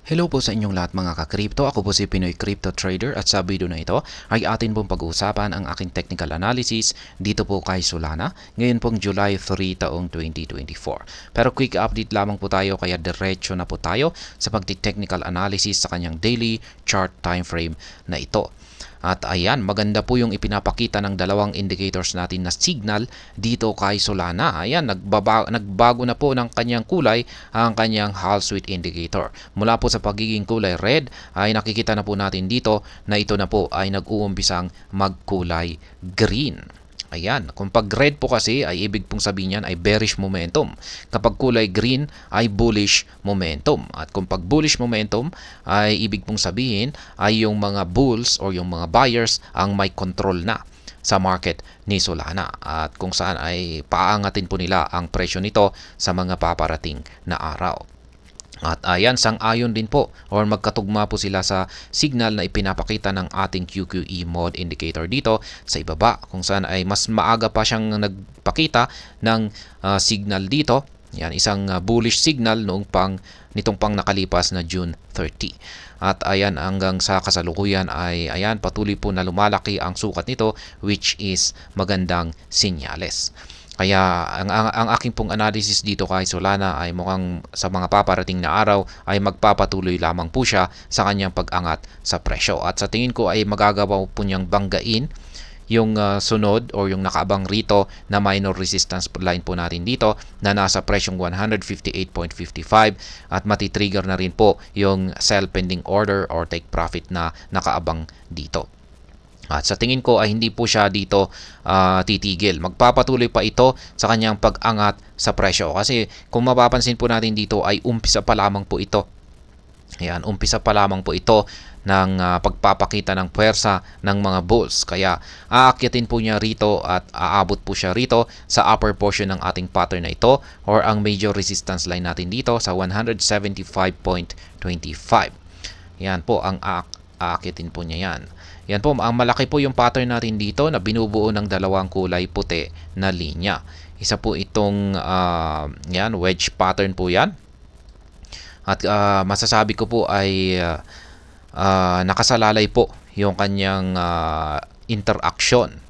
Hello po sa inyong lahat mga ka-crypto. Ako po si Pinoy Crypto Trader at sa video na ito ay atin pong pag-uusapan ang aking technical analysis dito po kay Solana ngayon pong July 3 taong 2024. Pero quick update lamang po tayo kaya diretso na po tayo sa pagti-technical analysis sa kanyang daily chart time frame na ito. At ayan, maganda po yung ipinapakita ng dalawang indicators natin na signal dito kay Solana. Ayan, nagbago na po ng kanyang kulay ang kanyang Hall Sweet indicator. Mula po sa pagiging kulay red ay nakikita na po natin dito na ito na po ay nag-uumpisang magkulay green. Ayan, kung pag red po kasi ay ibig pong sabihin yan ay bearish momentum. Kapag kulay green ay bullish momentum. At kung pag bullish momentum ay ibig pong sabihin ay yung mga bulls or yung mga buyers ang may control na sa market ni Solana. At kung saan ay paangatin po nila ang presyo nito sa mga paparating na araw. At ayan, sang-ayon din po or magkatugma po sila sa signal na ipinapakita ng ating QQE mode indicator dito sa ibaba kung saan ay mas maaga pa siyang nagpakita ng signal dito. Yan, isang bullish signal nitong pang nakalipas na June 30. At ayan, hanggang sa kasalukuyan ay ayan, patuloy po na lumalaki ang sukat nito which is magandang sinyales. Kaya ang aking pong analysis dito kay Solana ay mukhang sa mga paparating na araw ay magpapatuloy lamang po siya sa kanyang pag-angat sa presyo. At sa tingin ko ay magagawa po niyang banggain yung sunod or yung nakaabang rito na minor resistance line po natin dito na nasa presyong 158.55 at matitrigger na rin po yung sell pending order or take profit na nakaabang dito. At sa tingin ko ay hindi po siya dito titigil. Magpapatuloy pa ito sa kanyang pag-angat sa presyo. Kasi kung mapapansin po natin dito ay umpisa pa lamang po ito. Ayan, umpisa pa lamang po ito ng pagpapakita ng puwersa ng mga bulls. Kaya aakyatin po niya rito at aabot po siya rito sa upper portion ng ating pattern na ito or ang major resistance line natin dito sa 175.25. Yan po ang aakyatin po niya yan. Yan po, ang malaki po yung pattern natin dito na binubuo ng dalawang kulay puti na linya. Isa po itong yan, wedge pattern po yan. At masasabi ko po ay nakasalalay po yung kanyang interaction.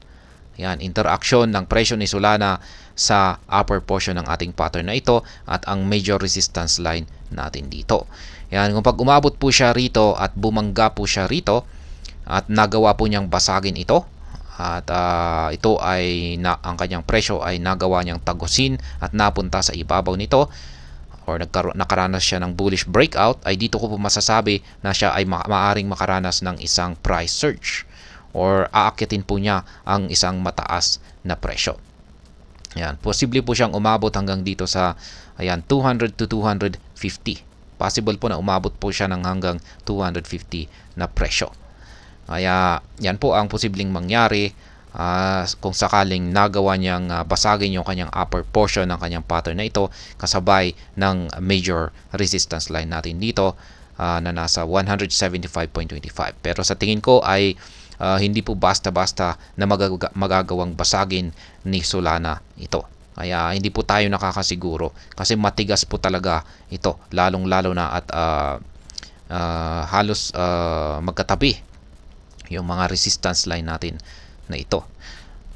Yan, interaction ng presyo ni Solana sa upper portion ng ating pattern na ito at ang major resistance line natin dito. Yan, kung pag umabot po siya rito at bumangga po siya rito, at nagawa po niyang basagin ito at ito ay ang kanyang presyo ay nagawa niyang tagusin at napunta sa ibabaw nito or nakaranas siya ng bullish breakout, ay dito ko po masasabi na siya ay maaring makaranas ng isang price surge or aakyatin po niya ang isang mataas na presyo. Yan, posible po siyang umabot hanggang dito sa ayan 200 to 250. Possible po na umabot po siya ng hanggang 250 na presyo. Kaya yan po ang posibleng mangyari kung sakaling nagawa niyang basagin yung kanyang upper portion ng kanyang pattern na ito kasabay ng major resistance line natin dito na nasa 175.25. Pero sa tingin ko ay hindi po basta-basta na magagawang basagin ni Solana ito. Kaya hindi po tayo nakakasiguro kasi matigas po talaga ito lalong-lalo na at halos magkatabi yung mga resistance line natin na ito.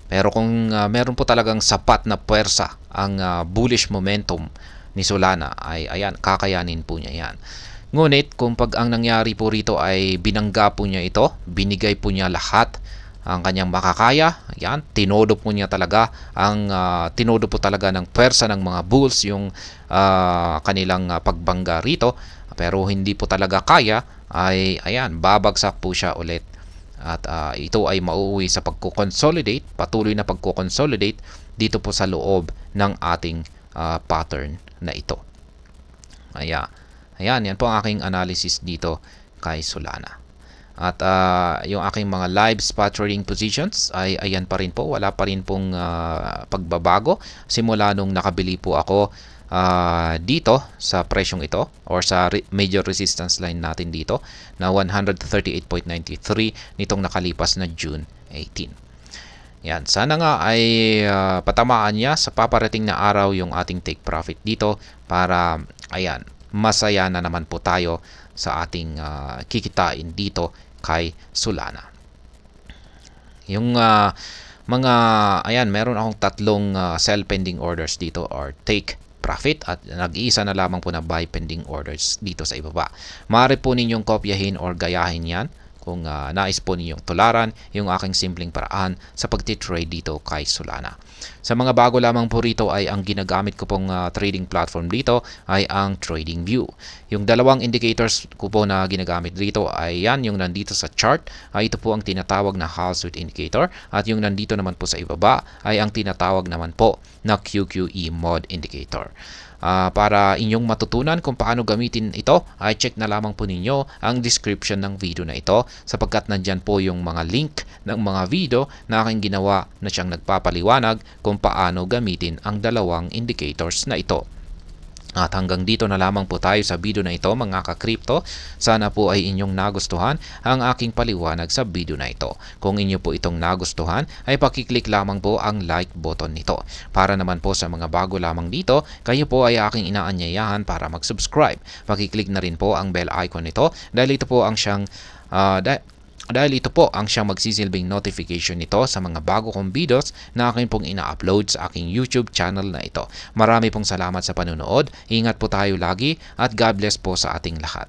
Pero kung meron po talagang sapat na puwersa ang bullish momentum ni Solana ay ayan, kakayanin po niya yan. Ngunit kung pag ang nangyari po rito ay binangga po niya ito, binigay po niya lahat ang kanyang makakaya, ayan, tinodo po niya talaga tinodo po talaga ng puwersa ng mga bulls yung kanilang pagbangga rito, pero hindi po talaga kaya ay ayan, babagsak po siya ulit. At ito ay mauuwi sa pagko-consolidate, patuloy na pagko-consolidate dito po sa loob ng ating pattern na ito. Ayan, yan po ang aking analysis dito kay Solana. At yung aking mga live spot trading positions ay ayan pa rin po, wala pa rin pong pagbabago simula nung nakabili po ako dito sa presyong ito or sa major resistance line natin dito na 138.93 nitong nakalipas na June 18. Yan, sana nga ay patamaan niya sa paparating na araw yung ating take profit dito para ayan, masaya na naman po tayo sa ating kikitain dito kay Solana. Yung mga ayan, meron akong tatlong sell pending orders dito or take profit at nag-iisa na lamang po na buy pending orders dito sa ibaba. Maaari po ninyong kopyahin or gayahin yan kung nais po ninyong tularan yung aking simpleng paraan sa pagtitrade dito kay Solana. Sa mga bago lamang po rito ay ang ginagamit ko pong trading platform dito ay ang TradingView. Yung dalawang indicators ko po na ginagamit dito ay yan, yung nandito sa chart ay ito po ang tinatawag na Hall-Sweet Indicator at yung nandito naman po sa ibaba ay ang tinatawag naman po na QQE Mod Indicator. Para inyong matutunan kung paano gamitin ito ay check na lamang po ninyo ang description ng video na ito sapagkat nandyan po yung mga link ng mga video na aking ginawa na siyang nagpapaliwanag kung paano gamitin ang dalawang indicators na ito. At hanggang dito na lamang po tayo sa video na ito mga ka-crypto. Sana po ay inyong nagustuhan ang aking paliwanag sa video na ito. Kung inyo po itong nagustuhan ay pakiclick lamang po ang like button nito. Para naman po sa mga bago lamang dito, kayo po ay aking inaanyayahan para mag-subscribe. Pakiclick na rin po ang bell icon nito dahil ito po ang siyang magsisilbing notification nito sa mga bago kong videos na akin pong ina-upload sa aking YouTube channel na ito. Marami pong salamat sa panonood. Ingat po tayo lagi at God bless po sa ating lahat.